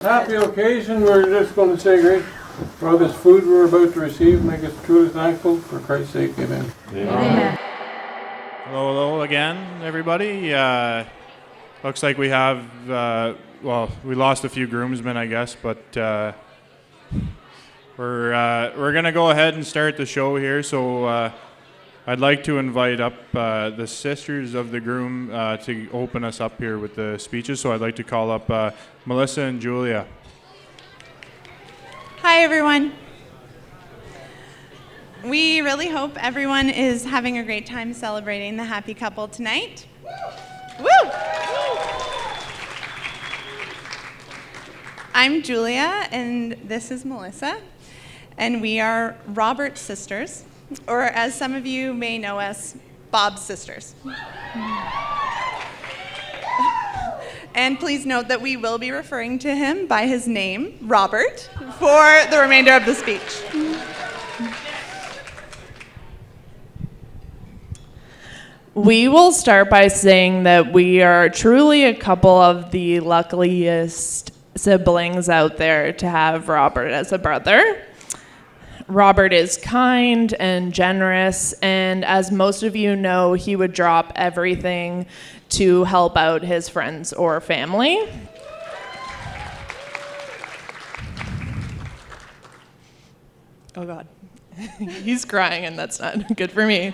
Happy occasion, we're just going to say great for all this food we're about to receive. Make us truly thankful. For Christ's sake, amen. Amen. Hello again, everybody. Looks like we have, we lost a few groomsmen, I guess, but we're going to go ahead and start the show here. So I'd like to invite up the sisters of the groom to open us up here with the speeches. So I'd like to call up Melissa and Julia. Hi, everyone. We really hope everyone is having a great time celebrating the happy couple tonight. Woo! I'm Julia, and this is Melissa, and we are Robert's sisters, or as some of you may know us, Bob's sisters. And please note that we will be referring to him by his name, Robert, for the remainder of the speech. We will start by saying that we are truly a couple of the luckiest siblings out there to have Robert as a brother. Robert is kind and generous, and as most of you know, he would drop everything to help out his friends or family. Oh God, he's crying and that's not good for me.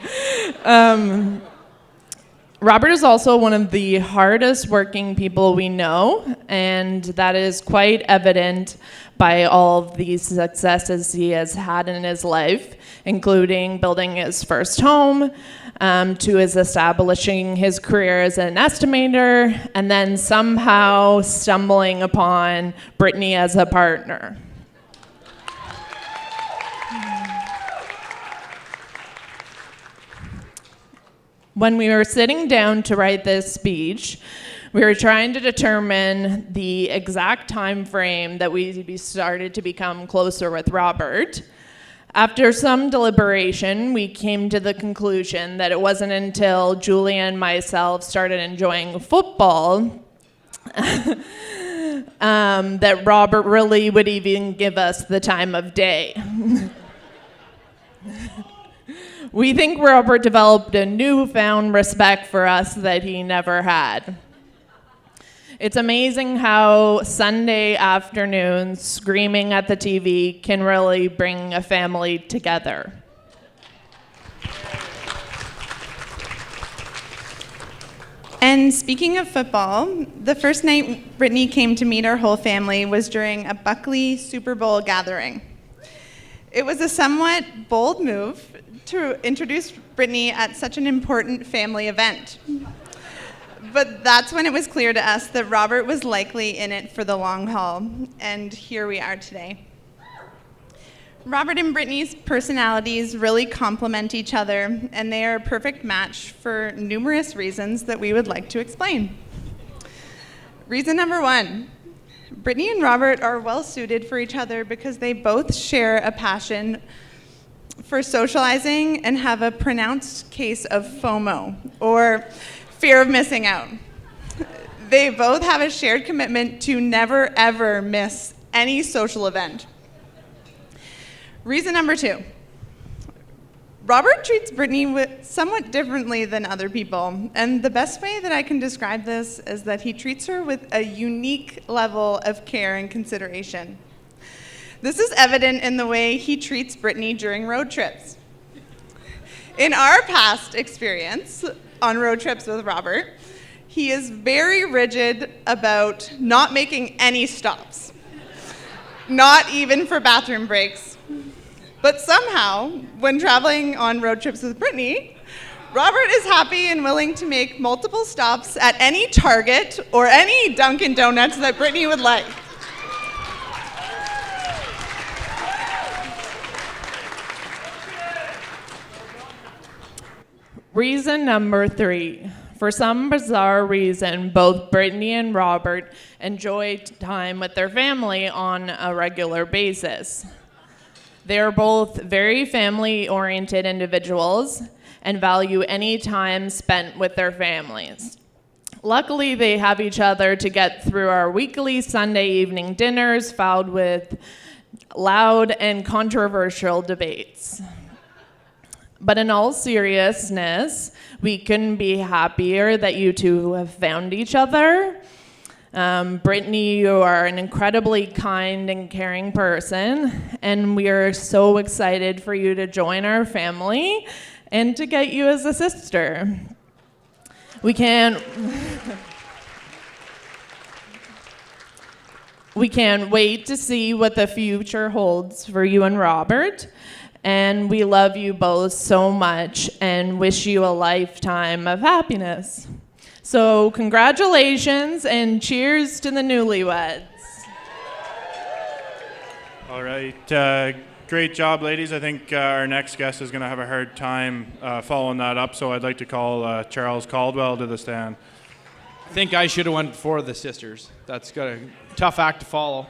Robert is also one of the hardest working people we know, and that is quite evident by all of the successes he has had in his life, including building his first home, to his establishing his career as an estimator, and then somehow stumbling upon Brittany as a partner. When we were sitting down to write this speech, we were trying to determine the exact time frame that we started to become closer with Robert. After some deliberation, we came to the conclusion that it wasn't until Julia and myself started enjoying football that Robert really would even give us the time of day. We think Robert developed a newfound respect for us that he never had. It's amazing how Sunday afternoons screaming at the TV can really bring a family together. And speaking of football, the first night Brittany came to meet our whole family was during a Buckley Super Bowl gathering. It was a somewhat bold move to introduce Brittany at such an important family event. But that's when it was clear to us that Robert was likely in it for the long haul, and here we are today. Robert and Brittany's personalities really complement each other, and they are a perfect match for numerous reasons that we would like to explain. Reason number one, Brittany and Robert are well suited for each other because they both share a passion for socializing and have a pronounced case of FOMO, or fear of missing out. They both have a shared commitment to never ever miss any social event. Reason number two, Robert treats Brittany somewhat differently than other people, and the best way that I can describe this is that he treats her with a unique level of care and consideration. This is evident in the way he treats Brittany during road trips. In our past experience on road trips with Robert, he is very rigid about not making any stops, not even for bathroom breaks. But somehow, when traveling on road trips with Brittany, Robert is happy and willing to make multiple stops at any Target or any Dunkin' Donuts that Brittany would like. Reason number three. For some bizarre reason, both Brittany and Robert enjoy time with their family on a regular basis. They are both very family-oriented individuals and value any time spent with their families. Luckily, they have each other to get through our weekly Sunday evening dinners filled with loud and controversial debates. But in all seriousness, we couldn't be happier that you two have found each other. Brittany, you are an incredibly kind and caring person, and we are so excited for you to join our family and to get you as a sister. We can't wait to see what the future holds for you and Robert. And we love you both so much and wish you a lifetime of happiness. So congratulations and cheers to the newlyweds. All right. Great job, ladies. I think our next guest is going to have a hard time following that up, so I'd like to call Charles Caldwell to the stand. I think I should have went for the sisters. That's got a tough act to follow.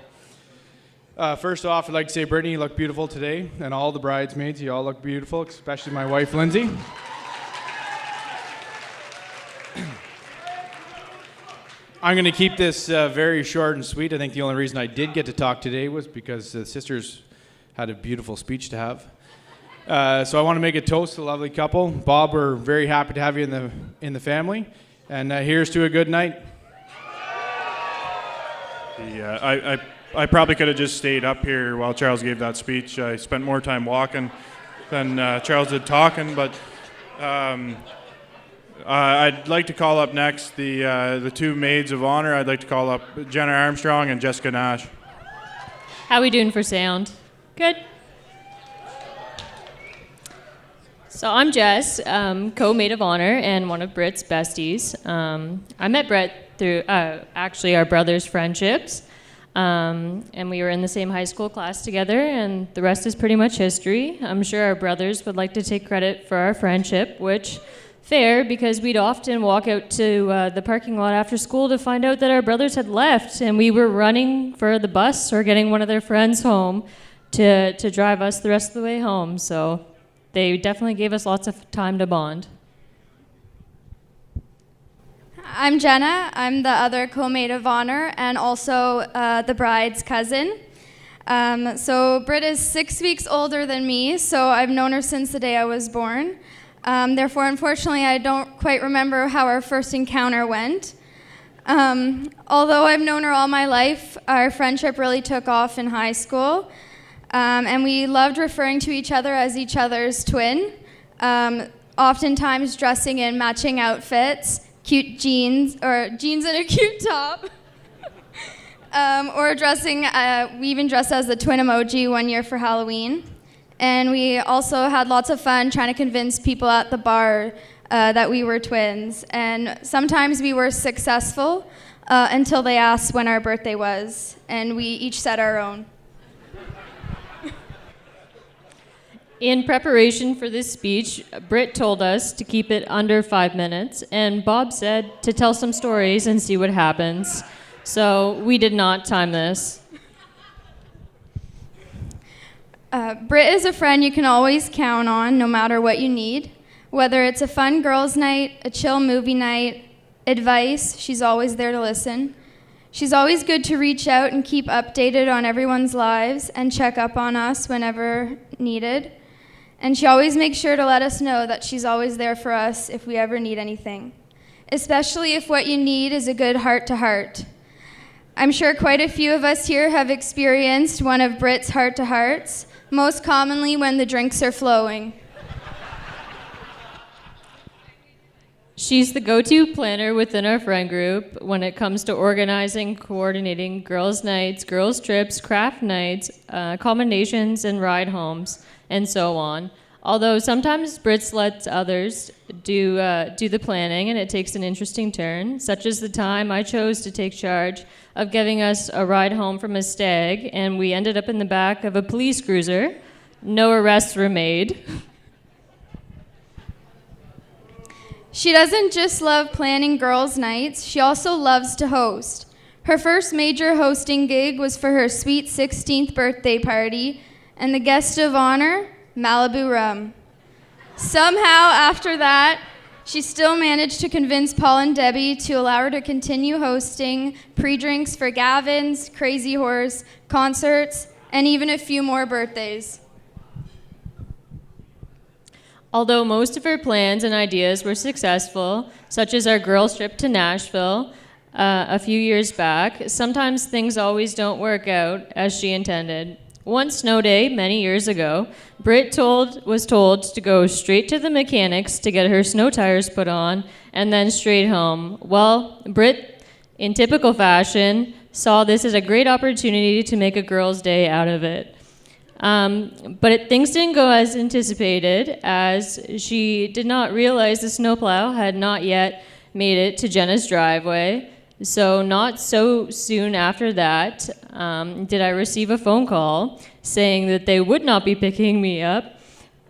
First off, I'd like to say, Brittany, you look beautiful today, and all the bridesmaids, you all look beautiful, especially my wife, Lindsay. I'm going to keep this very short and sweet. I think the only reason I did get to talk today was because the sisters had a beautiful speech to have. So I want to make a toast to the lovely couple. Bob, we're very happy to have you in the family, and here's to a good night. Yeah, I probably could have just stayed up here while Charles gave that speech. I spent more time walking than Charles did talking, but I'd like to call up next the two maids of honor. I'd like to call up Jenna Armstrong and Jessica Nash. How we doing for sound? Good. So I'm Jess, co-maid of honor and one of Britt's besties. I met Brett through actually our brothers' friendships. And we were in the same high school class together, and the rest is pretty much history. I'm sure our brothers would like to take credit for our friendship, which fair, because we'd often walk out to the parking lot after school to find out that our brothers had left, and we were running for the bus or getting one of their friends home to drive us the rest of the way home. So they definitely gave us lots of time to bond. I'm Jenna. I'm the other co-maid of honor and also the bride's cousin. So Britt is 6 weeks older than me, so I've known her since the day I was born. Therefore, unfortunately, I don't quite remember how our first encounter went. Although I've known her all my life, our friendship really took off in high school, and we loved referring to each other as each other's twin, oftentimes dressing in matching outfits, cute jeans, or jeans and a cute top, or dressing, we even dressed as the twin emoji one year for Halloween. And we also had lots of fun trying to convince people at the bar that we were twins. And sometimes we were successful until they asked when our birthday was, and we each said our own. In preparation for this speech, Britt told us to keep it under 5 minutes, and Bob said to tell some stories and see what happens. So we did not time this. Britt is a friend you can always count on no matter what you need. Whether it's a fun girls' night, a chill movie night, advice, she's always there to listen. She's always good to reach out and keep updated on everyone's lives and check up on us whenever needed. And she always makes sure to let us know that she's always there for us if we ever need anything, especially if what you need is a good heart-to-heart. I'm sure quite a few of us here have experienced one of Britt's heart-to-hearts, most commonly when the drinks are flowing. She's the go-to planner within our friend group when it comes to organizing, coordinating girls' nights, girls' trips, craft nights, accommodations, and ride homes, and so on. Although sometimes Britt lets others do the planning, and it takes an interesting turn, such as the time I chose to take charge of giving us a ride home from a stag, and we ended up in the back of a police cruiser. No arrests were made. She doesn't just love planning girls' nights, she also loves to host. Her first major hosting gig was for her sweet 16th birthday party, and the guest of honor, Malibu Rum. Somehow, after that, She still managed to convince Paul and Debbie to allow her to continue hosting pre-drinks for Gavin's, Crazy Horse, concerts, and even a few more birthdays. Although most of her plans and ideas were successful, such as our girls' trip to Nashville a few years back, sometimes things always don't work out as she intended. One snow day, many years ago, Britt was told to go straight to the mechanics to get her snow tires put on, and then straight home. Well, Britt, in typical fashion, saw this as a great opportunity to make a girls' day out of it. But things didn't go as anticipated, as she did not realize the snowplow had not yet made it to Jenna's driveway. So not so soon after that did I receive a phone call saying that they would not be picking me up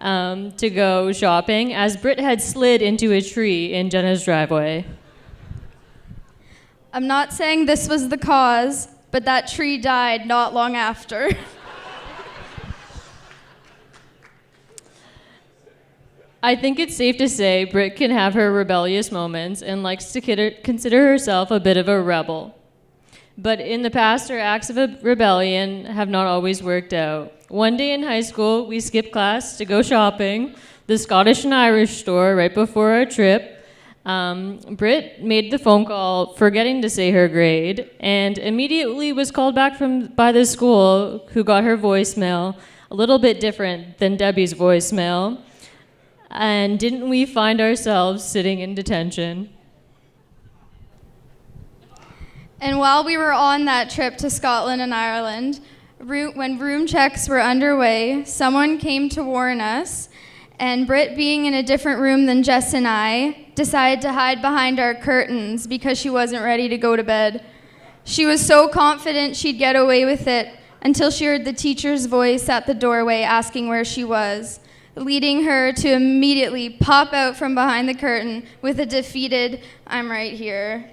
to go shopping, as Britt had slid into a tree in Jenna's driveway. I'm not saying this was the cause, but that tree died not long after. I think it's safe to say Britt can have her rebellious moments and likes to consider herself a bit of a rebel. But in the past, her acts of rebellion have not always worked out. One day in high school, we skipped class to go shopping, the Scottish and Irish store right before our trip. Britt made the phone call forgetting to say her grade, and immediately was called back by the school, who got her voicemail a little bit different than Debbie's voicemail. And didn't we find ourselves sitting in detention? And while we were on that trip to Scotland and Ireland, when room checks were underway, someone came to warn us, and Britt, being in a different room than Jess and I, decided to hide behind our curtains because she wasn't ready to go to bed. She was so confident she'd get away with it until she heard the teacher's voice at the doorway asking where she was, leading her to immediately pop out from behind the curtain with a defeated, "I'm right here."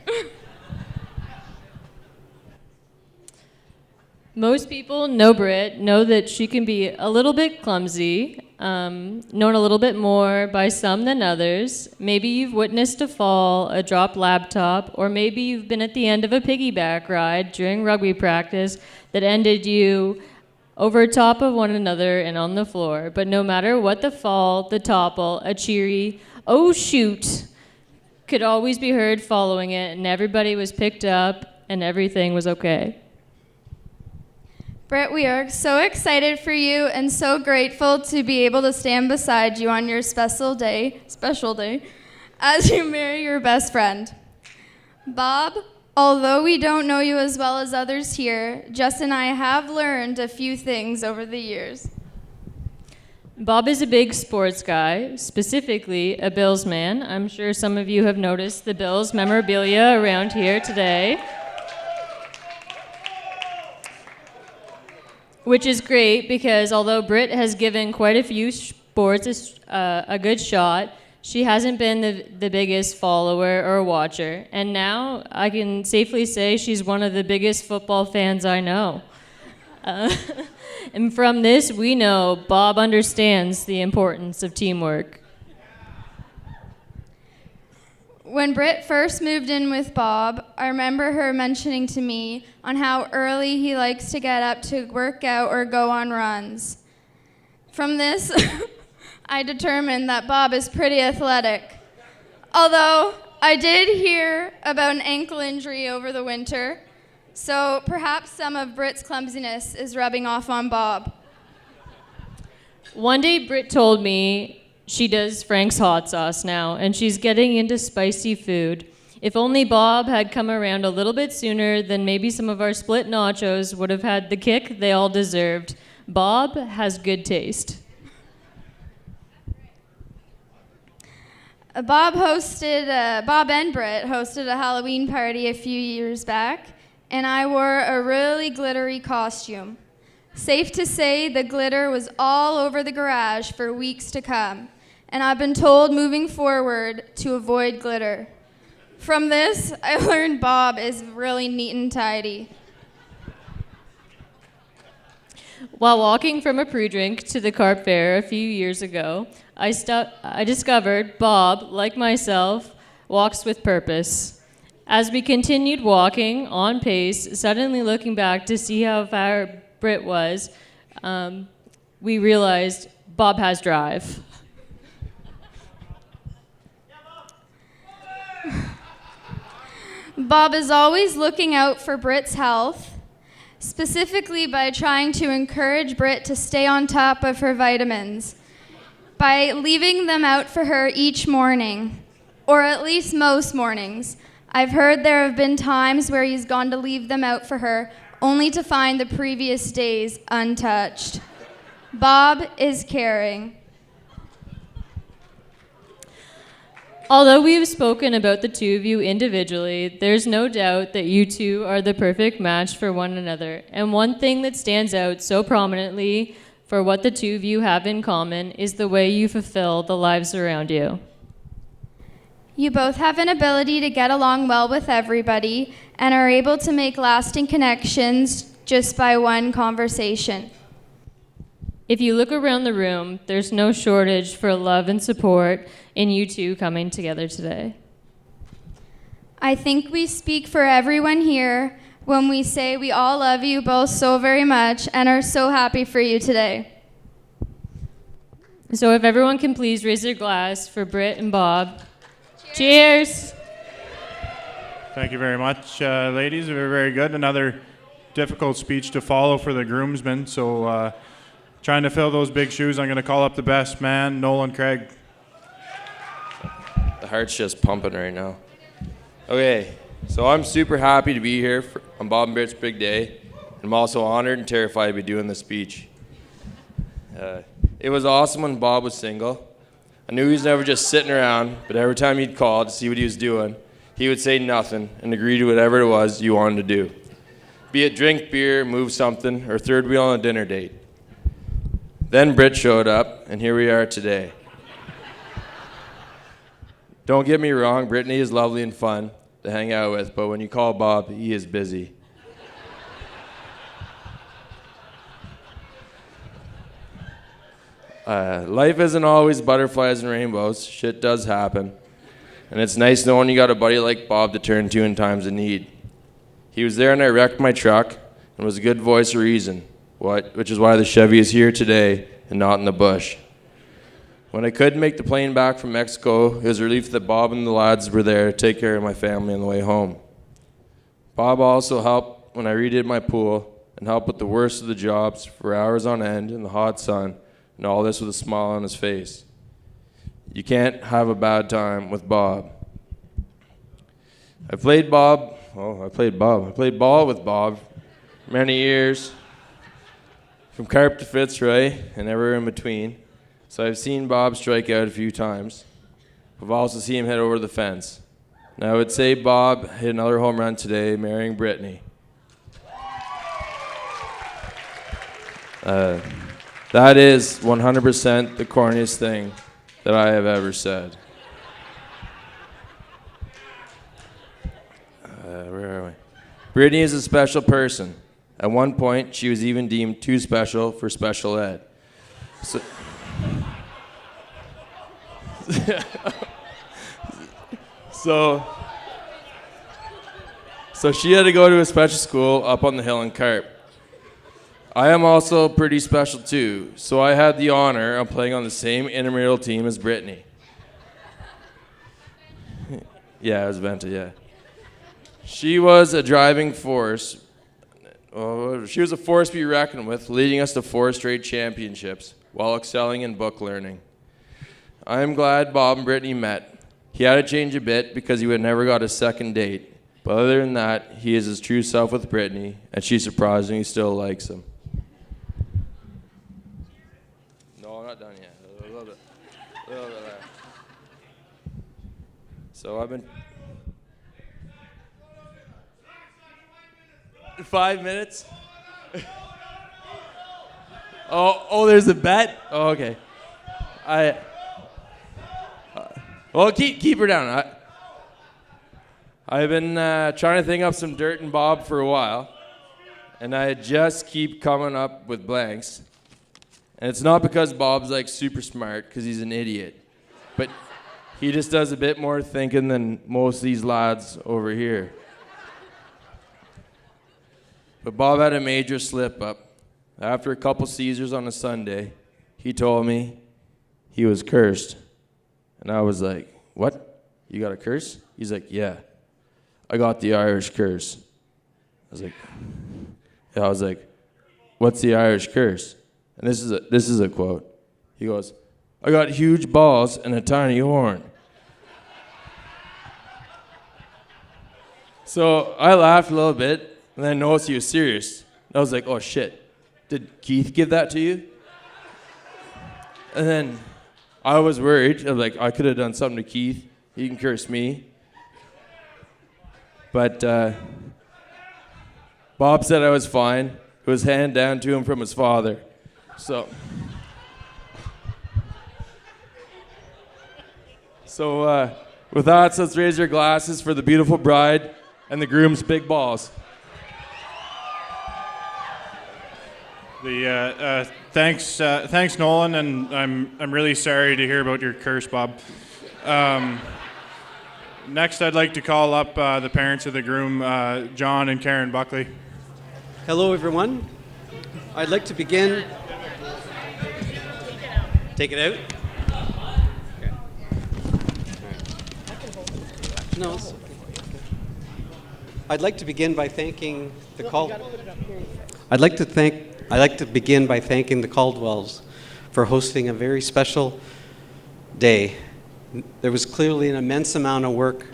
Most people know Britt, know that she can be a little bit clumsy, known a little bit more by some than others. Maybe you've witnessed a fall, a dropped laptop, or maybe you've been at the end of a piggyback ride during rugby practice that ended you over top of one another and on the floor. But no matter what the fall, the topple, a cheery, "Oh shoot," could always be heard following it, and everybody was picked up and everything was okay. Britt, we are so excited for you and so grateful to be able to stand beside you on your special day, as you marry your best friend. Bob, although we don't know you as well as others here, Jess and I have learned a few things over the years. Bob is a big sports guy, specifically a Bills man. I'm sure some of you have noticed the Bills memorabilia around here today, which is great because although Britt has given quite a few sports a good shot, she hasn't been the biggest follower or watcher. And now I can safely say she's one of the biggest football fans I know. And from this, we know Bob understands the importance of teamwork. When Britt first moved in with Bob, I remember her mentioning to me on how early he likes to get up to work out or go on runs. From this, I determined that Bob is pretty athletic. Although I did hear about an ankle injury over the winter, so perhaps some of Britt's clumsiness is rubbing off on Bob. One day, Britt told me she does Frank's hot sauce now, and she's getting into spicy food. If only Bob had come around a little bit sooner, then maybe some of our split nachos would have had the kick they all deserved. Bob has good taste. Bob and Britt hosted a Halloween party a few years back, and I wore a really glittery costume. Safe to say, the glitter was all over the garage for weeks to come, and I've been told moving forward to avoid glitter. From this, I learned Bob is really neat and tidy. While walking from a pre-drink to the Carp Fair a few years ago, I discovered Bob, like myself, walks with purpose. As we continued walking on pace, suddenly looking back to see how far Britt was, we realized Bob has drive. Bob is always looking out for Britt's health, specifically by trying to encourage Britt to stay on top of her vitamins, by leaving them out for her each morning, or at least most mornings. I've heard there have been times where he's gone to leave them out for her, only to find the previous days untouched. Bob is caring. Although we have spoken about the two of you individually, there's no doubt that you two are the perfect match for one another. And one thing that stands out so prominently for what the two of you have in common is the way you fulfill the lives around you. You both have an ability to get along well with everybody and are able to make lasting connections just by one conversation. If you look around the room, there's no shortage for love and support in you two coming together today. I think we speak for everyone here when we say we all love you both so very much and are so happy for you today. So if everyone can please raise their glass for Britt and Bob. Cheers! Thank you very much, ladies. Very, very good. Another difficult speech to follow for the groomsmen. So trying to fill those big shoes, I'm going to call up the best man, Nolan Craig. The heart's just pumping right now. Okay, so I'm super happy to be here on Bob and Britt's big day. I'm also honored and terrified to be doing this speech. It was awesome when Bob was single. I knew he was never just sitting around, but every time he'd call to see what he was doing, he would say nothing and agree to whatever it was you wanted to do. Be it drink beer, move something, or third wheel on a dinner date. Then Britt showed up, and here we are today. Don't get me wrong, Brittany is lovely and fun to hang out with, but when you call Bob, he is busy. Life isn't always butterflies and rainbows. Shit does happen. And it's nice knowing you got a buddy like Bob to turn to in times of need. He was there when I wrecked my truck and was a good voice of reason, which is why the Chevy is here today and not in the bush. When I couldn't make the plane back from Mexico, it was a relief that Bob and the lads were there to take care of my family on the way home. Bob also helped when I redid my pool and helped with the worst of the jobs for hours on end in the hot sun, and all this with a smile on his face. You can't have a bad time with Bob. I played ball with Bob many years, from Carp to Fitzroy and everywhere in between. So I've seen Bob strike out a few times. I've also seen him hit over the fence. And I would say Bob hit another home run today, marrying Brittany. That is 100% the corniest thing that I have ever said. Where are we? Brittany is a special person. At one point, she was even deemed too special for special ed. So she had to go to a special school up on the hill in Carp. I am also pretty special too, so I had the honor of playing on the same intramural team as Brittany. Yeah, it was Venta, yeah. She was a driving force. She was a force to be reckoned with, leading us to 4 straight championships while excelling in book learning. I am glad Bob and Brittany met. He had to change a bit because he would never got a second date. But other than that, he is his true self with Brittany, and she surprisingly still likes him. No, I'm not done yet. A little bit left. So I've been 5 minutes. Oh, there's a bet. Oh, okay. Well, keep her down. I've been trying to think up some dirt and Bob for a while, and I just keep coming up with blanks. And it's not because Bob's like super smart, because he's an idiot. But he just does a bit more thinking than most of these lads over here. But Bob had a major slip up. After a couple Caesars on a Sunday, he told me he was cursed. And I was like, what? You got a curse? He's like, yeah. I got the Irish curse. I was like, what's the Irish curse? And this is a quote. He goes, I got huge balls and a tiny horn. So I laughed a little bit, and then I noticed he was serious. I was like, oh shit, did Keith give that to you? And then I was worried. I was like, I could have done something to Keith. He can curse me. But Bob said I was fine. It was handed down to him from his father. So with that, let's raise your glasses for the beautiful bride and the groom's big balls. Thanks, Nolan, and I'm really sorry to hear about your curse, Bob. Next, I'd like to call up the parents of the groom, John and Karen Buckley. Hello, everyone. I'd like to begin. Take it out. Okay. No. I'd like to begin by thanking the I'd like to begin by thanking the Caldwells for hosting a very special day. There was clearly an immense amount of work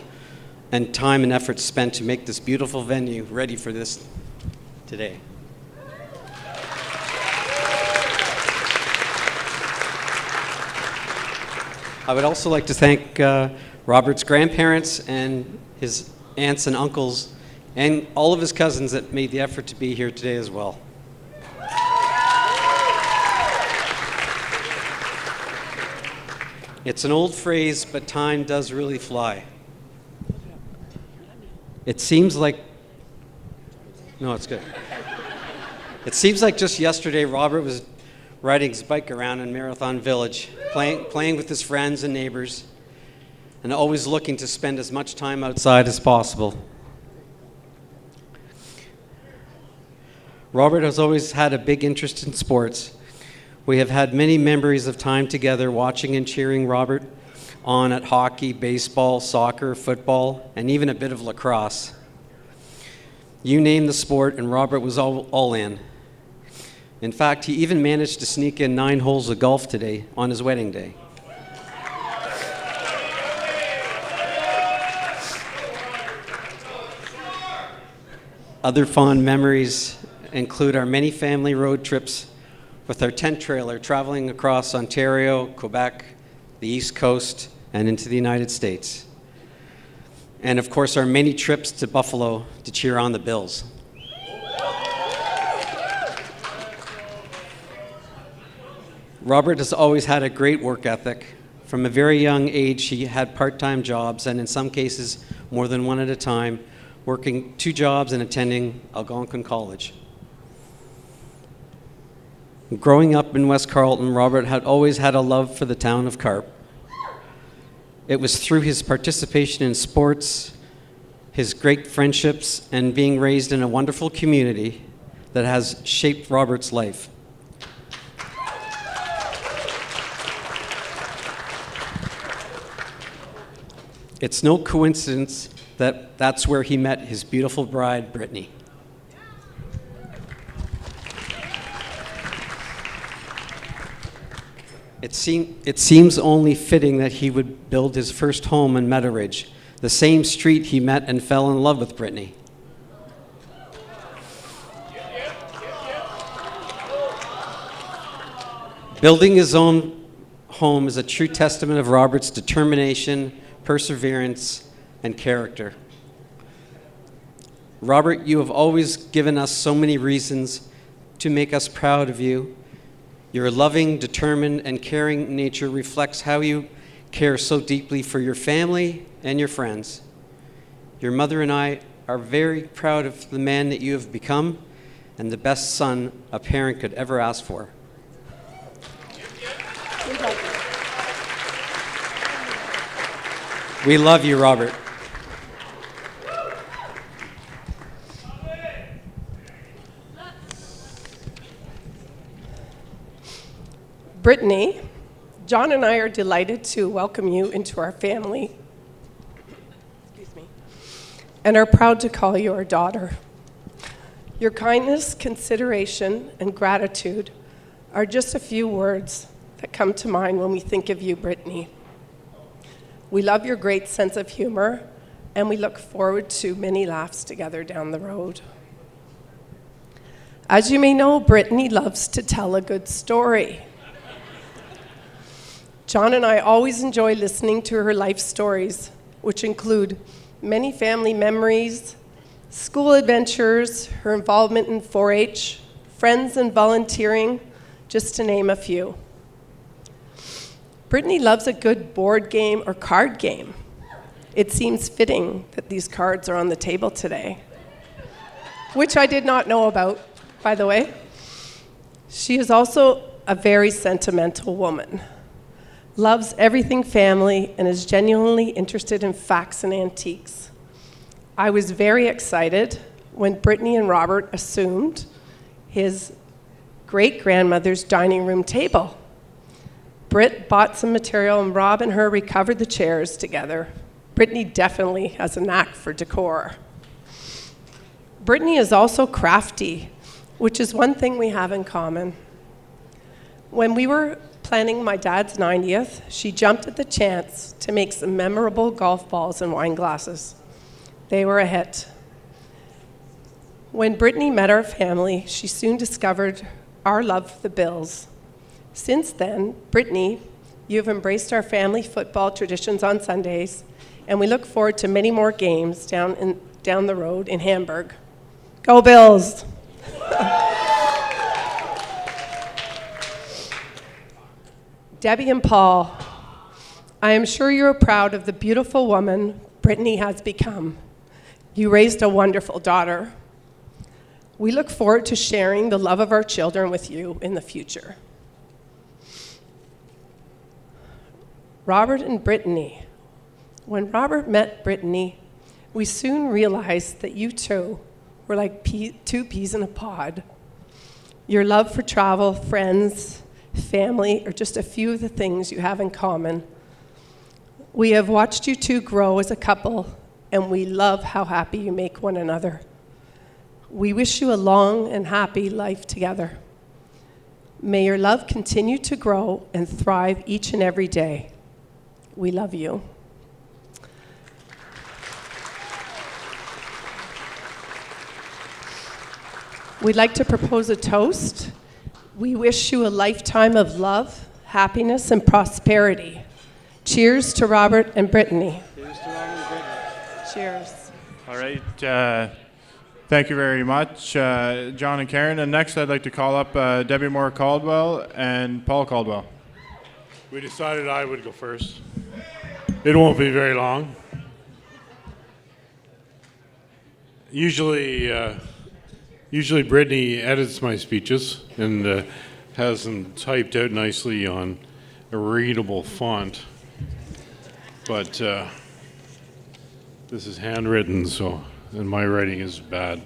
and time and effort spent to make this beautiful venue ready for this today. I would also like to thank Robert's grandparents and his aunts and uncles and all of his cousins that made the effort to be here today as well. It's an old phrase, but time does really fly. It seems like just yesterday Robert was riding his bike around in Marathon Village, playing with his friends and neighbors, and always looking to spend as much time outside as possible. Robert has always had a big interest in sports. We have had many memories of time together watching and cheering Robert on at hockey, baseball, soccer, football, and even a bit of lacrosse. You name the sport, and Robert was all in. In fact, he even managed to sneak in 9 holes of golf today on his wedding day. Other fond memories include our many family road trips with our tent trailer traveling across Ontario, Quebec, the East Coast, and into the United States. And of course, our many trips to Buffalo to cheer on the Bills. Robert has always had a great work ethic. From a very young age, he had part-time jobs, and in some cases, more than one at a time, working 2 jobs and attending Algonquin College. Growing up in West Carleton, Robert had always had a love for the town of Carp. It was through his participation in sports, his great friendships, and being raised in a wonderful community that has shaped Robert's life. It's no coincidence that that's where he met his beautiful bride, Brittany. It seems only fitting that he would build his first home in Meadow Ridge, the same street he met and fell in love with Brittany. Building his own home is a true testament of Robert's determination, perseverance, and character. Robert, you have always given us so many reasons to make us proud of you. Your loving, determined, and caring nature reflects how you care so deeply for your family and your friends. Your mother and I are very proud of the man that you have become and the best son a parent could ever ask for. We love you, Robert. Brittany, John and I are delighted to welcome you into our family. Excuse me. And are proud to call you our daughter. Your kindness, consideration, and gratitude are just a few words that come to mind when we think of you, Brittany. We love your great sense of humor, and we look forward to many laughs together down the road. As you may know, Brittany loves to tell a good story. John and I always enjoy listening to her life stories, which include many family memories, school adventures, her involvement in 4-H, friends and volunteering, just to name a few. Brittany loves a good board game or card game. It seems fitting that these cards are on the table today, which I did not know about, by the way. She is also a very sentimental woman, loves everything family, and is genuinely interested in facts and antiques. I was very excited when Brittany and Robert assumed his great-grandmother's dining room table. Britt bought some material, and Rob and her recovered the chairs together. Brittany definitely has a knack for decor. Brittany is also crafty, which is one thing we have in common. When we were planning my dad's 90th, she jumped at the chance to make some memorable golf balls and wine glasses. They were a hit. When Brittany met our family, she soon discovered our love for the Bills. Since then, Brittany, you've embraced our family football traditions on Sundays, and we look forward to many more games down the road in Hamburg. Go Bills! Debbie and Paul, I am sure you are proud of the beautiful woman Brittany has become. You raised a wonderful daughter. We look forward to sharing the love of our children with you in the future. Robert and Brittany. When Robert met Brittany, we soon realized that you two were like two peas in a pod. Your love for travel, friends, family are just a few of the things you have in common. We have watched you two grow as a couple, and we love how happy you make one another. We wish you a long and happy life together. May your love continue to grow and thrive each and every day. We love you. We'd like to propose a toast. We wish you a lifetime of love, happiness, and prosperity. Cheers to Robert and Brittany. Cheers to Robert and Brittany. Cheers. All right. Thank you very much, John and Karen. And next, I'd like to call up Debbie Moore Caldwell and Paul Caldwell. We decided I would go first. It won't be very long. Usually Brittany edits my speeches and has them typed out nicely on a readable font. But this is handwritten, and my writing is bad.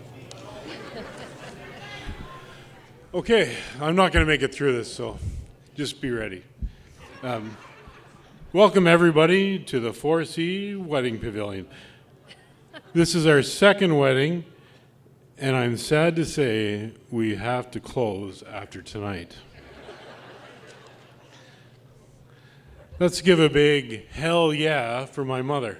Okay, I'm not going to make it through this, so just be ready. Welcome, everybody, to the 4C Wedding Pavilion. This is our second wedding, and I'm sad to say we have to close after tonight. Let's give a big hell yeah for my mother.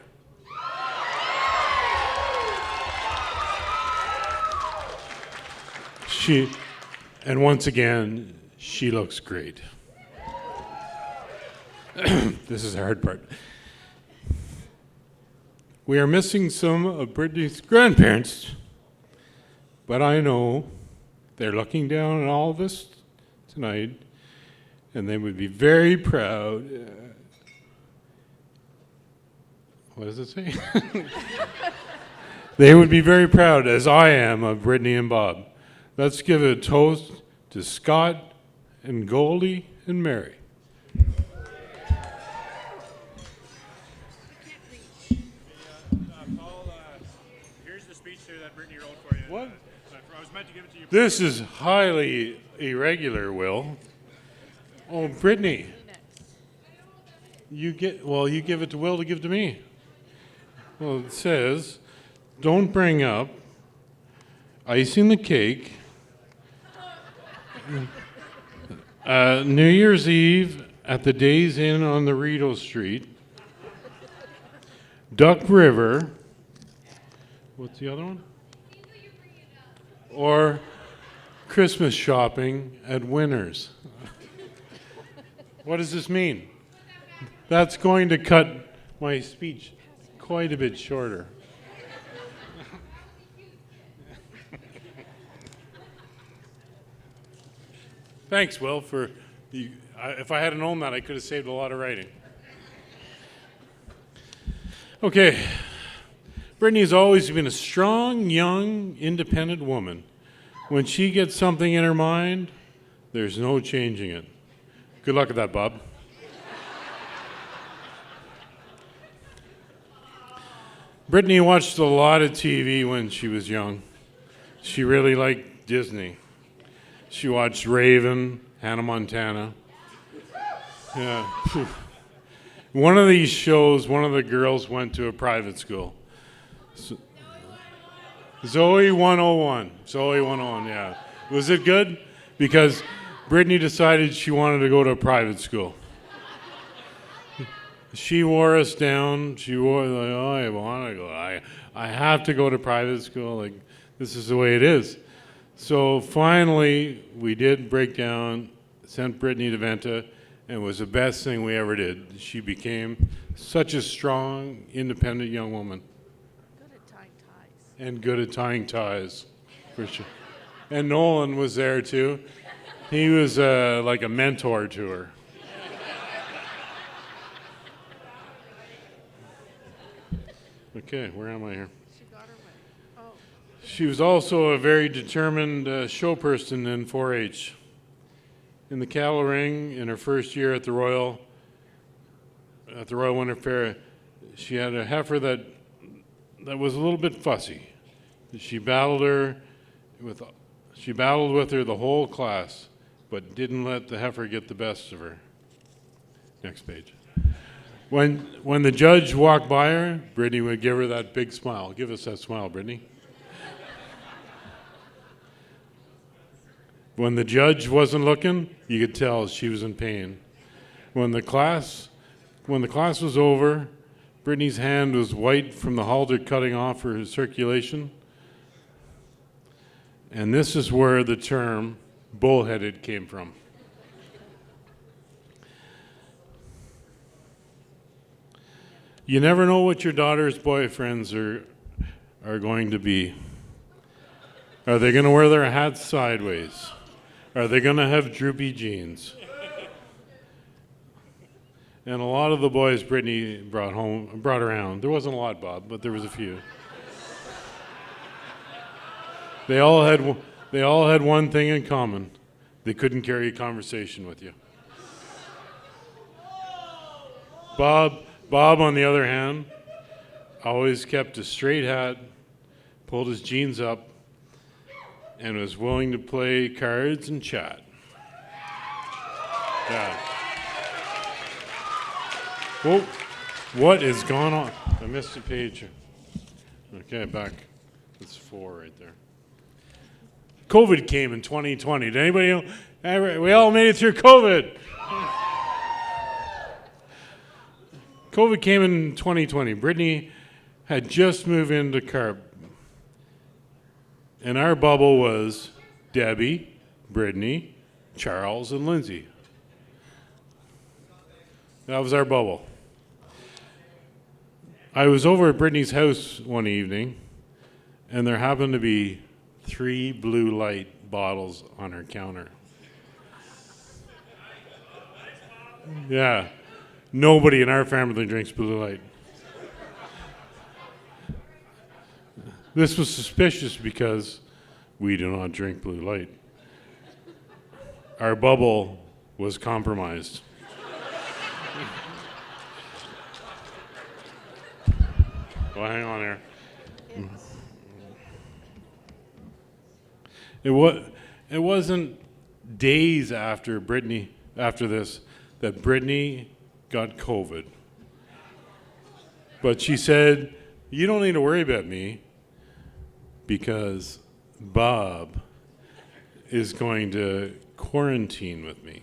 And once again, she looks great. This is the hard part. We are missing some of Brittany's grandparents, but I know they're looking down on all of us tonight, and they would be very proud. What does it say? They would be very proud, as I am, of Brittany and Bob. Let's give a toast to Scott and Goldie and Mary. Paul, here's the speech there that Brittany wrote for you. What? I was meant to give it to you. This is highly irregular, Will. Oh, Brittany. You give it to Will to give to me. Well, it says, don't bring up icing the cake, New Year's Eve at the Days Inn on the Rideau Street, Duck River, what's the other one? Or Christmas shopping at Winners. What does this mean? That's going to cut my speech quite a bit shorter. Thanks, Will, for the. If I hadn't known that, I could have saved a lot of writing. Okay. Brittany's always been a strong, young, independent woman. When she gets something in her mind, there's no changing it. Good luck with that, Bob. Brittany watched a lot of TV when she was young. She really liked Disney. She watched Raven, Hannah Montana. Yeah. One of these shows, one of the girls went to a private school. Zoe 101. Zoe 101, yeah. Was it good? Because Brittany decided she wanted to go to a private school. She wore us down. She wore, like, oh, I want to go. I have to go to private school. Like, this is the way it is. So finally, we did break down, sent Brittany to Venta, and it was the best thing we ever did. She became such a strong, independent young woman. Good at tying ties. And good at tying ties, for sure. And Nolan was there too. He was like a mentor to her. Okay, where am I here? She got her way. Oh. She was also a very determined show person in 4-H. In the cattle ring, in her first year at the Royal Winter Fair, she had a heifer that was a little bit fussy. She battled with her the whole class, but didn't let the heifer get the best of her. Next page. When the judge walked by her, Brittany would give her that big smile. Give us that smile, Brittany. When the judge wasn't looking, you could tell she was in pain. When the class was over, Brittany's hand was white from the halter cutting off her circulation. And this is where the term bullheaded came from. You never know what your daughter's boyfriends are going to be. Are they going to wear their hats sideways? Are they going to have droopy jeans? And a lot of the boys Brittany brought around. There wasn't a lot, Bob, but there was a few. They all had one thing in common. They couldn't carry a conversation with you. Bob, on the other hand, always kept a straight hat, pulled his jeans up, and was willing to play cards and chat. Yeah. Whoa, what is going on? I missed a page. Okay, back. That's 4 right there. COVID came in 2020. Did anybody know? We all made it through COVID. COVID came in 2020. Brittany had just moved into Carp. And our bubble was Debbie, Brittany, Charles, and Lindsay. That was our bubble. I was over at Brittany's house one evening, and there happened to be 3 blue light bottles on her counter. Yeah. Nobody in our family drinks Blue Light. This was suspicious because we do not drink Blue Light. Our bubble was compromised. Well, hang on there. It wasn't days after this that Brittany got COVID. But she said, "You don't need to worry about me because Bob is going to quarantine with me."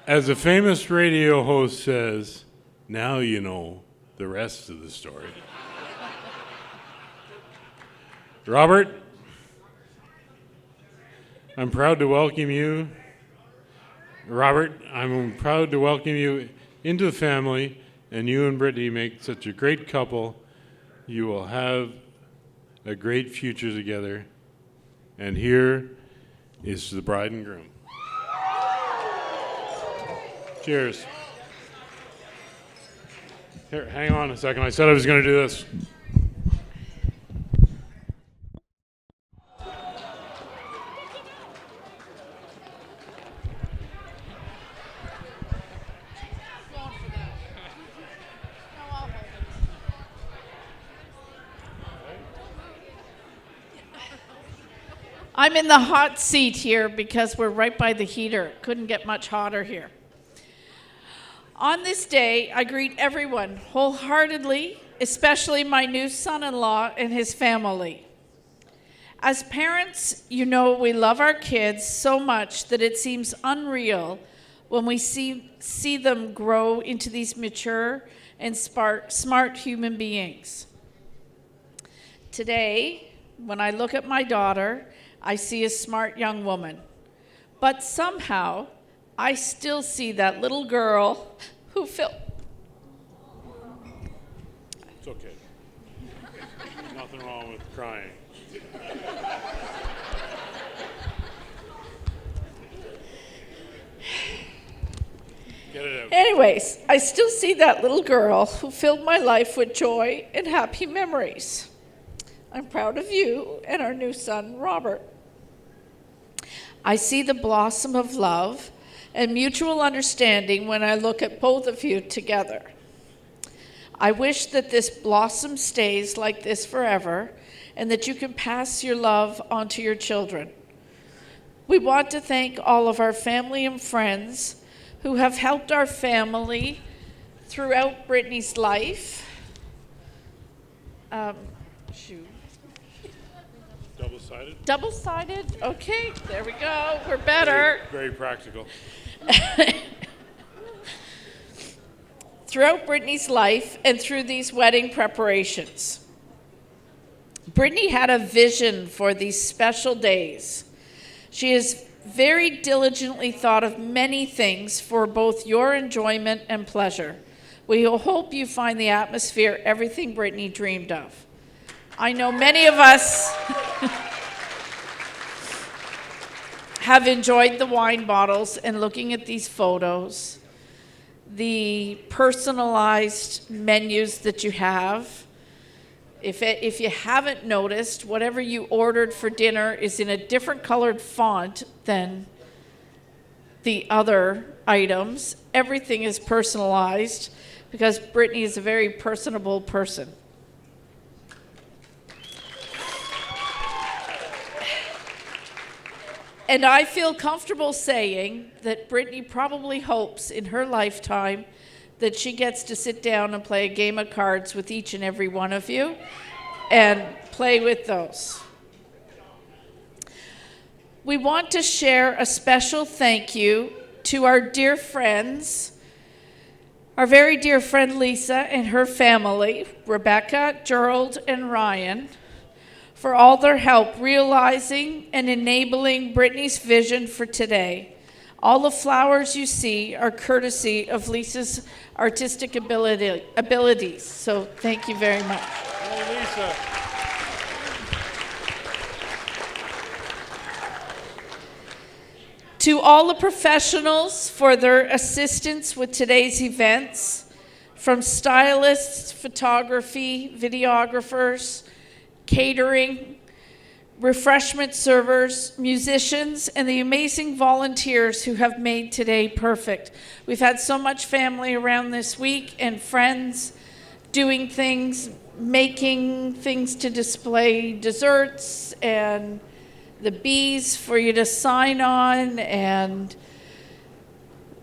As a famous radio host says, now you know the rest of the story. Robert, I'm proud to welcome you. Robert, I'm proud to welcome you into the family, and you and Brittany make such a great couple. You will have a great future together. And here is to the bride and groom. Cheers. Here, hang on a second. I said I was going to do this. I'm in the hot seat here because we're right by the heater. Couldn't get much hotter here. On this day, I greet everyone wholeheartedly, especially my new son-in-law and his family. As parents, you know we love our kids so much that it seems unreal when we see them grow into these mature and smart human beings. Today, when I look at my daughter, I see a smart young woman. But somehow, I still see that little girl who It's okay. Nothing wrong with crying. Get it out. Anyways, I still see that little girl who filled my life with joy and happy memories. I'm proud of you and our new son, Robert. I see the blossom of love and mutual understanding when I look at both of you together. I wish that this blossom stays like this forever and that you can pass your love on to your children. We want to thank all of our family and friends who have helped our family throughout Brittany's life. Double-sided? Double-sided? Okay, there we go. We're better. Very practical. Throughout Brittany's life and through these wedding preparations. Brittany had a vision for these special days. She has very diligently thought of many things for both your enjoyment and pleasure. We hope you find the atmosphere everything Brittany dreamed of. I know many of us have enjoyed the wine bottles and looking at these photos, the personalized menus that you have. If you haven't noticed, whatever you ordered for dinner is in a different colored font than the other items. Everything is personalized because Brittany is a very personable person. And I feel comfortable saying that Brittany probably hopes in her lifetime that she gets to sit down and play a game of cards with each and every one of you and play with those. We want to share a special thank you to our dear friends, our very dear friend Lisa and her family, Rebecca, Gerald, and Ryan, for all their help realizing and enabling Brittany's vision for today. All the flowers you see are courtesy of Lisa's artistic abilities. So thank you very much. Hey, Lisa. To all the professionals for their assistance with today's events, from stylists, photography, videographers, catering, refreshment servers, musicians, and the amazing volunteers who have made today perfect. We've had so much family around this week and friends doing things, making things to display desserts and the bees for you to sign on and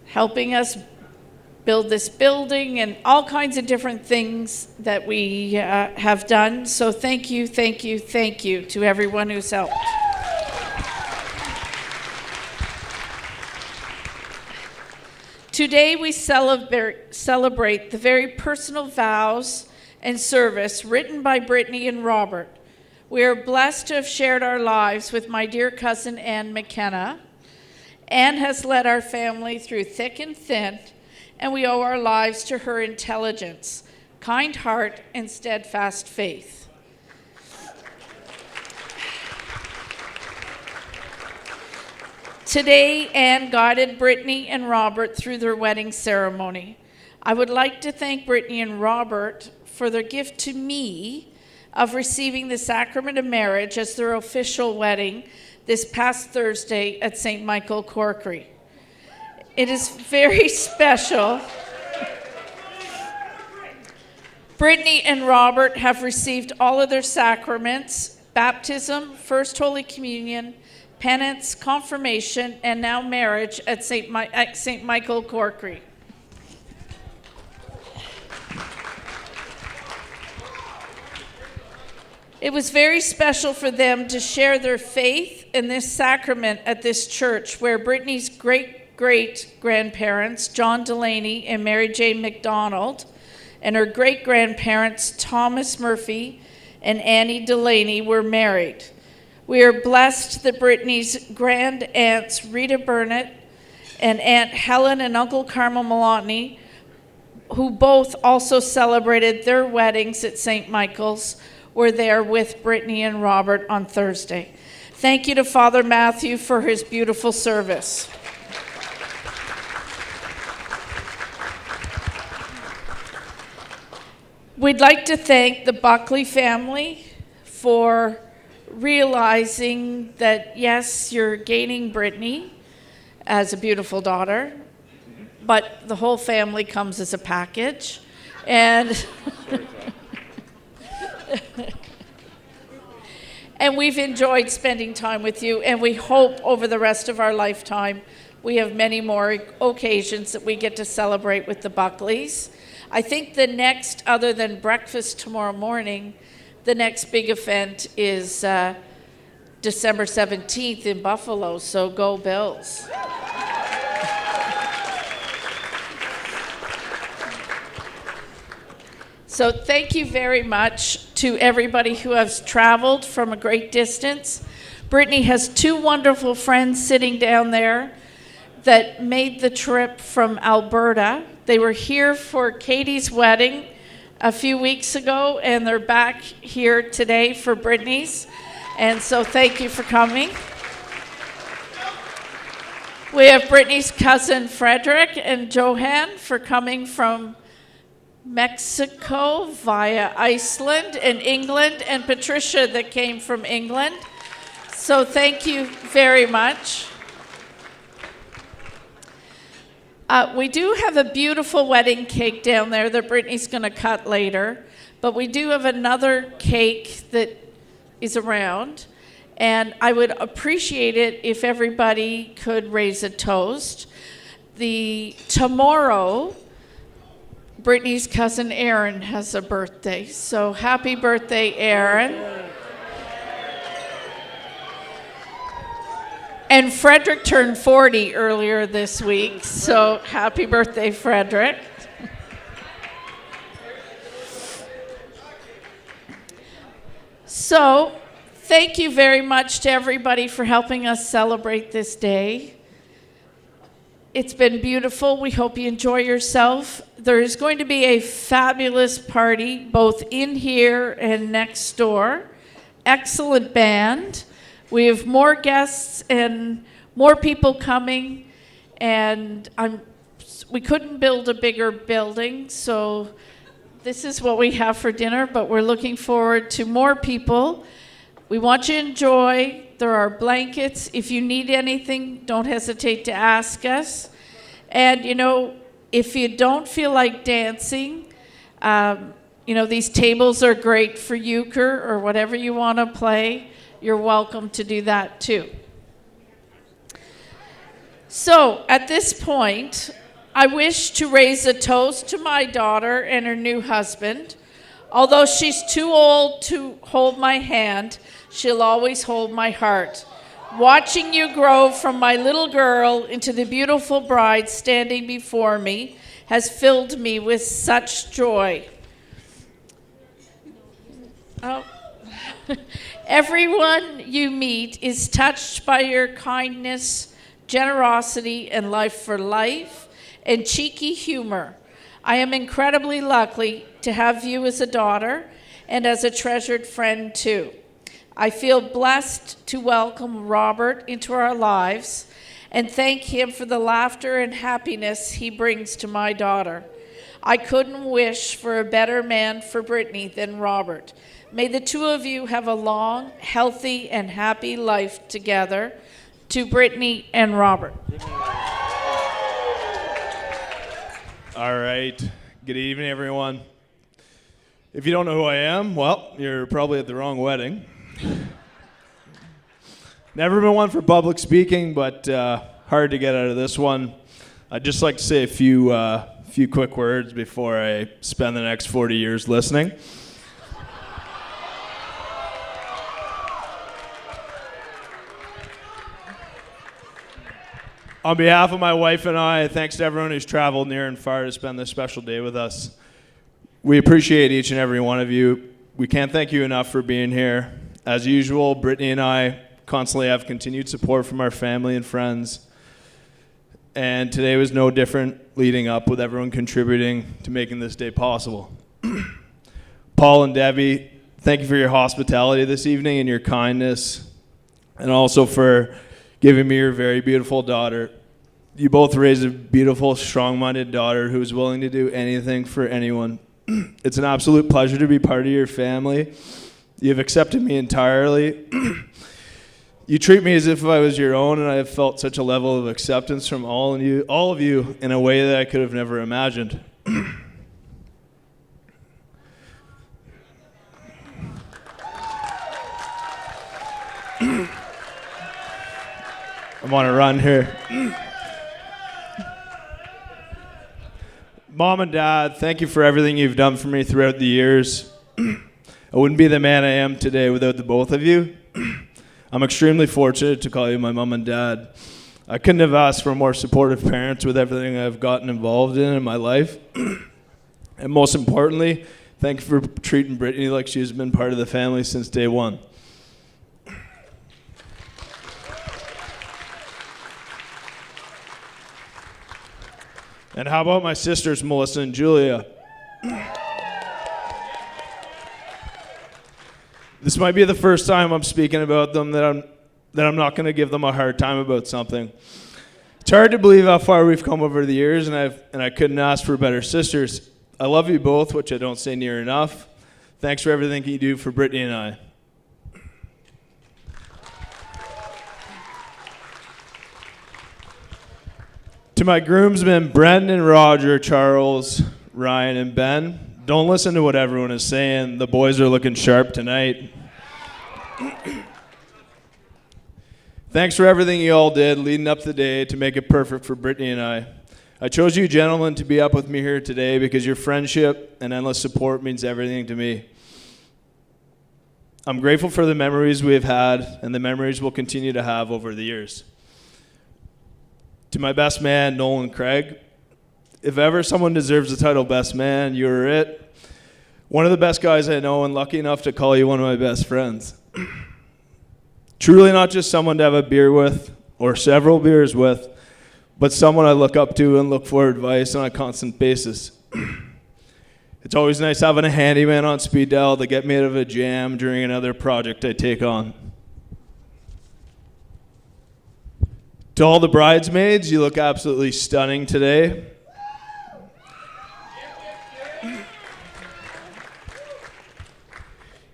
helping us build this building and all kinds of different things that we have done. So thank you, thank you, thank you to everyone who's helped. Today we celebrate the very personal vows and service written by Brittany and Robert. We are blessed to have shared our lives with my dear cousin Ann McKenna. Ann has led our family through thick and thin, and we owe our lives to her intelligence, kind heart, and steadfast faith. Today, Anne guided Brittany and Robert through their wedding ceremony. I would like to thank Brittany and Robert for their gift to me of receiving the sacrament of marriage as their official wedding this past Thursday at St. Michael Corkery. It is very special. Brittany and Robert have received all of their sacraments: baptism, First Holy Communion, penance, confirmation, and now marriage at St. Michael Corkery. It was very special for them to share their faith in this sacrament at this church where Brittany's great-great-grandparents, John Delaney and Mary Jane McDonald, and her great-grandparents, Thomas Murphy and Annie Delaney, were married. We are blessed that Brittany's grand-aunts, Rita Burnett and Aunt Helen and Uncle Carmel Malotny, who both also celebrated their weddings at St. Michael's, were there with Brittany and Robert on Thursday. Thank you to Father Matthew for his beautiful service. We'd like to thank the Buckley family for realizing that, yes, you're gaining Brittany as a beautiful daughter, but the whole family comes as a package. And and we've enjoyed spending time with you, and we hope over the rest of our lifetime we have many more occasions that we get to celebrate with the Buckleys. I think the next, other than breakfast tomorrow morning, the next big event is December 17th in Buffalo, so go Bills. So thank you very much to everybody who has traveled from a great distance. Brittany has two wonderful friends sitting down there that made the trip from Alberta. They were here for Katie's wedding a few weeks ago, and they're back here today for Brittany's. And so thank you for coming. We have Brittany's cousin Frederick and Johan for coming from Mexico via Iceland and England, and Patricia that came from England. So thank you very much. We do have a beautiful wedding cake down there that Brittany's going to cut later, but we do have another cake that is around, and I would appreciate it if everybody could raise a toast. Tomorrow, Brittany's cousin Aaron has a birthday, so happy birthday, Aaron. And Frederick turned 40 earlier this week, so happy birthday, Frederick. So, thank you very much to everybody for helping us celebrate this day. It's been beautiful. We hope you enjoy yourself. There is going to be a fabulous party both in here and next door. Excellent band. We have more guests and more people coming, and I'm we couldn't build a bigger building, so this is what we have for dinner, but we're looking forward to more people. We want you to enjoy. There are blankets. If you need anything, don't hesitate to ask us. And, you know, if you don't feel like dancing, you know, these tables are great for euchre or whatever you want to play. You're welcome to do that too. So at this point, I wish to raise a toast to my daughter and her new husband. Although she's too old to hold my hand, she'll always hold my heart. Watching you grow from my little girl into the beautiful bride standing before me has filled me with such joy. Oh. Everyone you meet is touched by your kindness, generosity, and life for life, and cheeky humor. I am incredibly lucky to have you as a daughter and as a treasured friend too. I feel blessed to welcome Robert into our lives and thank him for the laughter and happiness he brings to my daughter. I couldn't wish for a better man for Brittany than Robert. May the two of you have a long, healthy, and happy life together. To Brittany and Robert. All right. Good evening, everyone. If you don't know who I am, well, you're probably at the wrong wedding. Never been one for public speaking, but hard to get out of this one. I'd just like to say a few quick words before I spend the next 40 years listening. On behalf of my wife and I, thanks to everyone who's traveled near and far to spend this special day with us. We appreciate each and every one of you. We can't thank you enough for being here. As usual, Brittany and I constantly have continued support from our family and friends. And today was no different, leading up with everyone contributing to making this day possible. Paul and Debbie, thank you for your hospitality this evening and your kindness, and also for giving me your very beautiful daughter. You both raised a beautiful, strong-minded daughter who's willing to do anything for anyone. It's an absolute pleasure to be part of your family. You've accepted me entirely. You treat me as if I was your own, and I have felt such a level of acceptance from all of you in a way that I could have never imagined. I'm on a run here. Mom and Dad, thank you for everything you've done for me throughout the years. I wouldn't be the man I am today without the both of you. I'm extremely fortunate to call you my mom and dad. I couldn't have asked for more supportive parents with everything I've gotten involved in my life. And most importantly, thank you for treating Brittany like she's been part of the family since day one. And how about my sisters, Melissa and Julia? This might be the first time I'm speaking about them that I'm not going to give them a hard time about something. It's hard to believe how far we've come over the years, and I couldn't ask for better sisters. I love you both, which I don't say near enough. Thanks for everything you do for Brittany and I. To my groomsmen, Brendan, Roger, Charles, Ryan, and Ben, don't listen to what everyone is saying. The boys are looking sharp tonight. Thanks for everything you all did leading up the day to make it perfect for Brittany and I. I chose you gentlemen to be up with me here today because your friendship and endless support means everything to me. I'm grateful for the memories we have had and the memories we'll continue to have over the years. To my best man, Nolan Craig, if ever someone deserves the title best man, you're it. One of the best guys I know, and lucky enough to call you one of my best friends. Truly not just someone to have a beer with, or several beers with, but someone I look up to and look for advice on a constant basis. It's always nice having a handyman on speed dial to get me out of a jam during another project I take on. To all the bridesmaids, you look absolutely stunning today.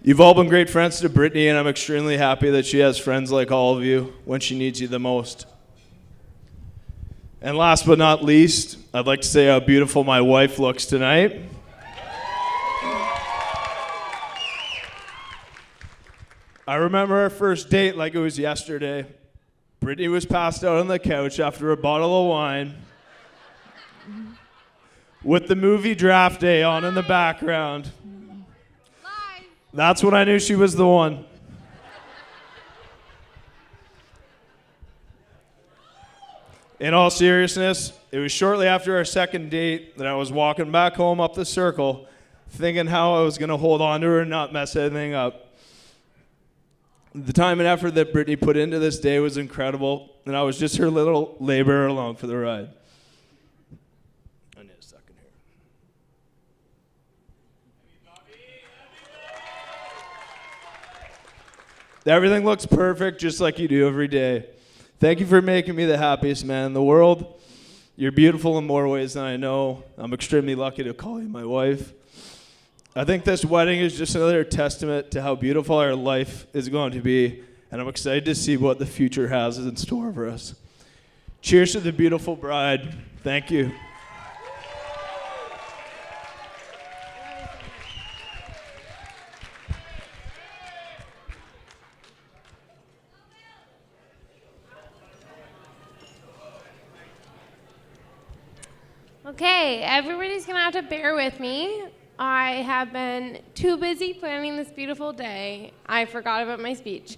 You've all been great friends to Brittany, and I'm extremely happy that she has friends like all of you when she needs you the most. And last but not least, I'd like to say how beautiful my wife looks tonight. I remember our first date like it was yesterday. Brittany was passed out on the couch after a bottle of wine with the movie Draft Day on in the background. That's when I knew she was the one. In all seriousness, it was shortly after our second date that I was walking back home up the circle, thinking how I was going to hold on to her and not mess anything up. The time and effort that Brittany put into this day was incredible, and I was just her little laborer along for the ride. I need a second here. Everything looks perfect, just like you do every day. Thank you for making me the happiest man in the world. You're beautiful in more ways than I know. I'm extremely lucky to call you my wife. I think this wedding is just another testament to how beautiful our life is going to be, and I'm excited to see what the future has in store for us. Cheers to the beautiful bride. Thank you. Okay, everybody's gonna have to bear with me. I have been too busy planning this beautiful day. I forgot about my speech.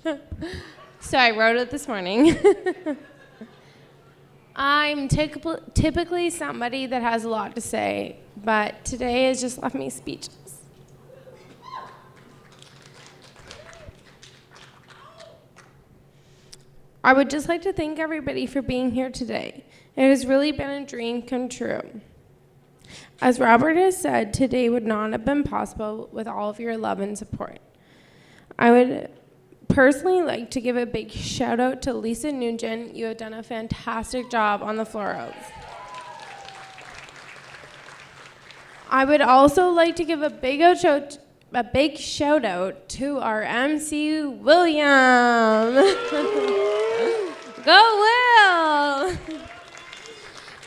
So I wrote it this morning. I'm typically somebody that has a lot to say, but today has just left me speechless. I would just like to thank everybody for being here today. It has really been a dream come true. As Robert has said, today would not have been possible with all of your love and support. I would personally like to give a big shout out to Lisa Nugent. You have done a fantastic job on the florals. I would also like to give a big shout out to our MC William. Go Will!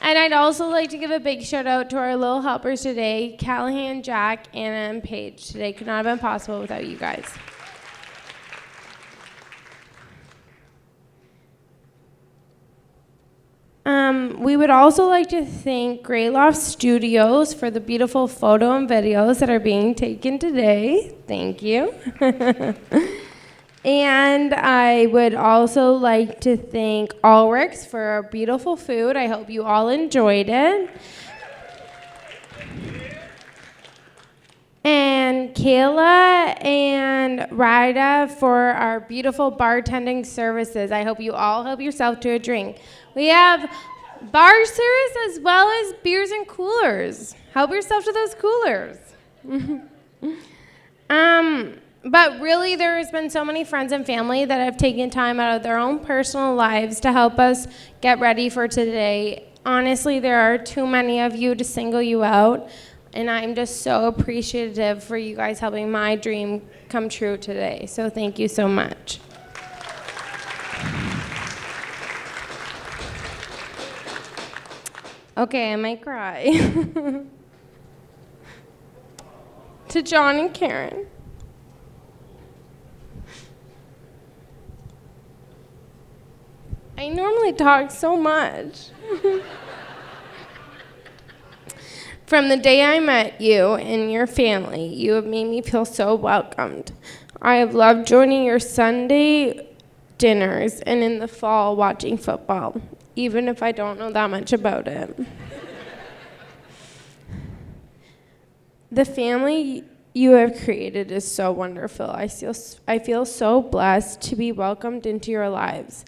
And I'd also like to give a big shout out to our little helpers today, Callahan, Jack, Anna, and Paige. Today could not have been possible without you guys. We would also like to thank Greyloft Studios for the beautiful photo and videos that are being taken today. Thank you. And I would also like to thank Ulrich's for our beautiful food. I hope you all enjoyed it. And Kayla and Ryda for our beautiful bartending services. I hope you all help yourself to a drink. We have bar service as well as beers and coolers. Help yourself to those coolers. But really, there has been so many friends and family that have taken time out of their own personal lives to help us get ready for today. Honestly, there are too many of you to single you out, and I'm just so appreciative for you guys helping my dream come true today. So thank you so much. Okay, I might cry. To John and Karen. I normally talk so much. From the day I met you and your family, you have made me feel so welcomed. I have loved joining your Sunday dinners and in the fall watching football, even if I don't know that much about it. The family you have created is so wonderful. I feel so blessed to be welcomed into your lives.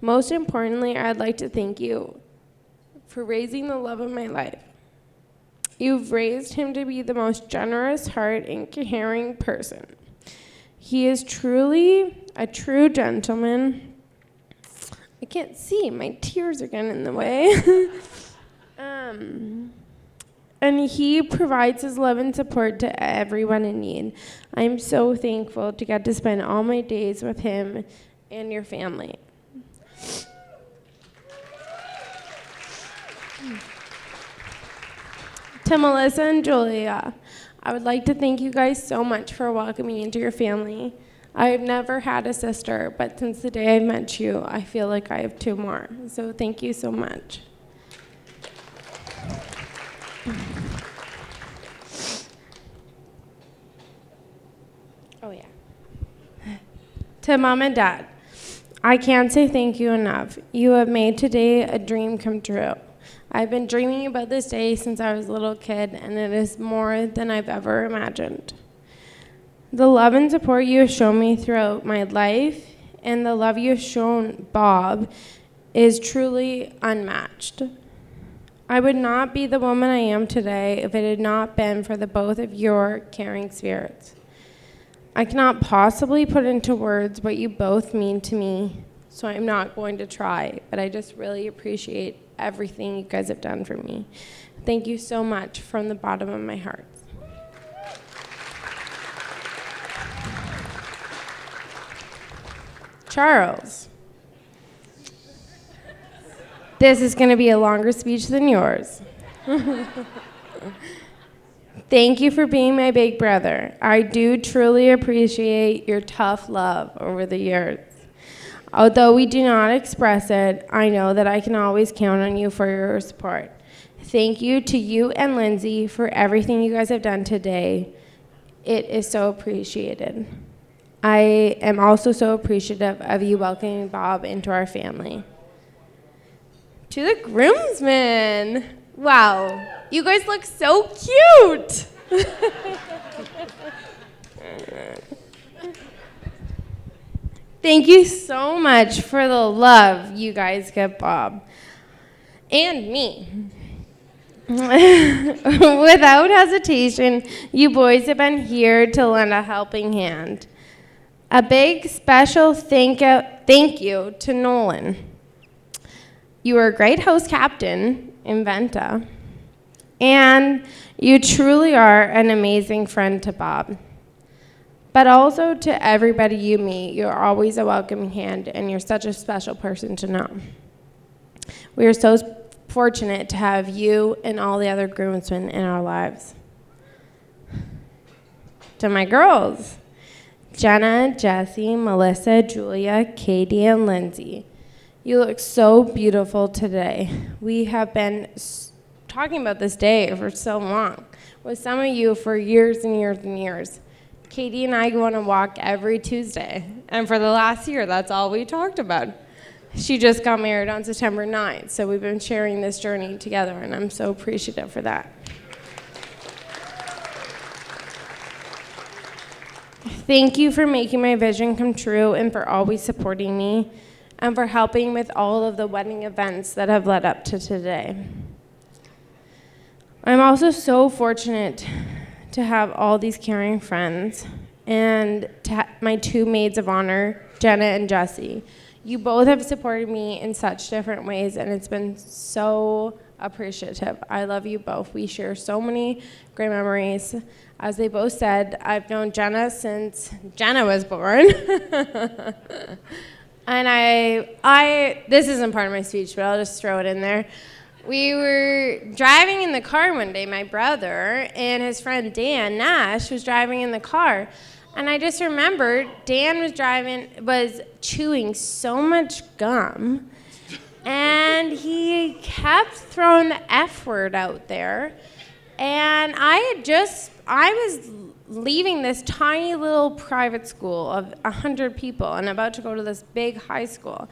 Most importantly, I'd like to thank you for raising the love of my life. You've raised him to be the most generous heart and caring person. He is truly a true gentleman. I can't see, my tears are getting in the way. and he provides his love and support to everyone in need. I'm so thankful to get to spend all my days with him and your family. To Melissa and Julia, I would like to thank you guys so much for welcoming me into your family. I've never had a sister, but since the day I met you, I feel like I have two more. So thank you so much. Oh, yeah. To Mom and Dad, I can't say thank you enough. You have made today a dream come true. I've been dreaming about this day since I was a little kid, and it is more than I've ever imagined. The love and support you have shown me throughout my life and the love you have shown Bob is truly unmatched. I would not be the woman I am today if it had not been for the both of your caring spirits. I cannot possibly put into words what you both mean to me, so I'm not going to try, but I just really appreciate everything you guys have done for me. Thank you so much from the bottom of my heart. Charles, this is going to be a longer speech than yours. Thank you for being my big brother. I do truly appreciate your tough love over the years. Although we do not express it, I know that I can always count on you for your support. Thank you to you and Lindsay for everything you guys have done today. It is so appreciated. I am also so appreciative of you welcoming Bob into our family. To the groomsmen. Wow, you guys look so cute. Thank you so much for the love you guys give Bob and me. Without hesitation, you boys have been here to lend a helping hand. A big special thank you to Nolan. You were a great host captain in Venta, and you truly are an amazing friend to Bob. But also to everybody you meet, you're always a welcoming hand, and you're such a special person to know. We are so fortunate to have you and all the other groomsmen in our lives. To my girls, Jenna, Jessie, Melissa, Julia, Katie, and Lindsay. You look so beautiful today. We have been talking about this day for so long, with some of you for years and years and years. Katie and I go on a walk every Tuesday, and for the last year, that's all we talked about. She just got married on September 9th, so we've been sharing this journey together, and I'm so appreciative for that. Thank you for making my vision come true and for always supporting me and for helping with all of the wedding events that have led up to today. I'm also so fortunate to have all these caring friends and my two maids of honor, Jenna and Jessie. You both have supported me in such different ways, and it's been so appreciative. I love you both. We share so many great memories. As they both said, I've known Jenna since Jenna was born. And this isn't part of my speech, but I'll just throw it in there. We were driving in the car one day, my brother and his friend Dan Nash was driving in the car. And I just remembered Dan was chewing so much gum, and he kept throwing the F word out there. And I was leaving this tiny little private school of 100 people and about to go to this big high school.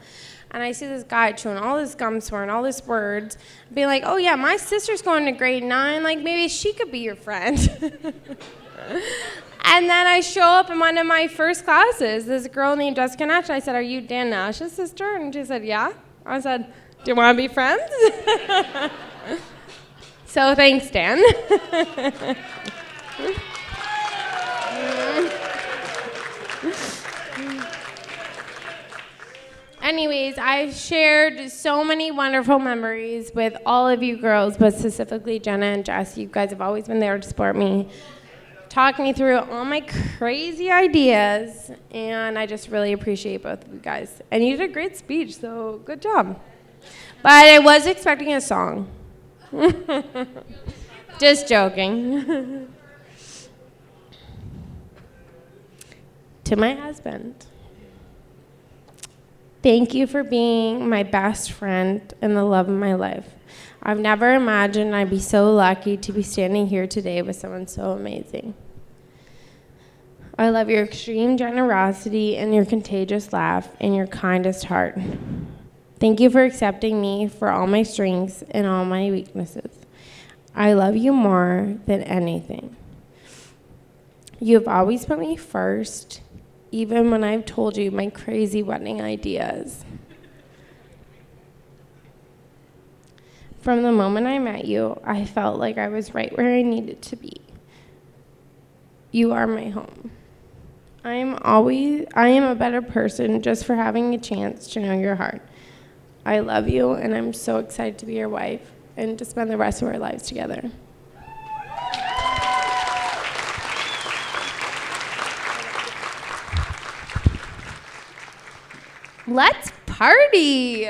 And I see this guy chewing all this gum, swearing all these words, being like, oh yeah, my sister's going to grade 9, like maybe she could be your friend. And then I show up in one of my first classes, this girl named Jessica Nash. I said, are you Dan Nash's sister? And she said, yeah. I said, do you want to be friends? So thanks, Dan. Anyways, I've shared so many wonderful memories with all of you girls, but specifically Jenna and Jess. You guys have always been there to support me, talk me through all my crazy ideas, and I just really appreciate both of you guys. And you did a great speech, so good job. But I was expecting a song. Just joking. To my husband, thank you for being my best friend and the love of my life. I've never imagined I'd be so lucky to be standing here today with someone so amazing. I love your extreme generosity and your contagious laugh and your kindest heart. Thank you for accepting me for all my strengths and all my weaknesses. I love you more than anything. You have always put me first, even when I've told you my crazy wedding ideas. From the moment I met you, I felt like I was right where I needed to be. You are my home. I am a better person just for having a chance to know your heart. I love you, and I'm so excited to be your wife and to spend the rest of our lives together. Let's party!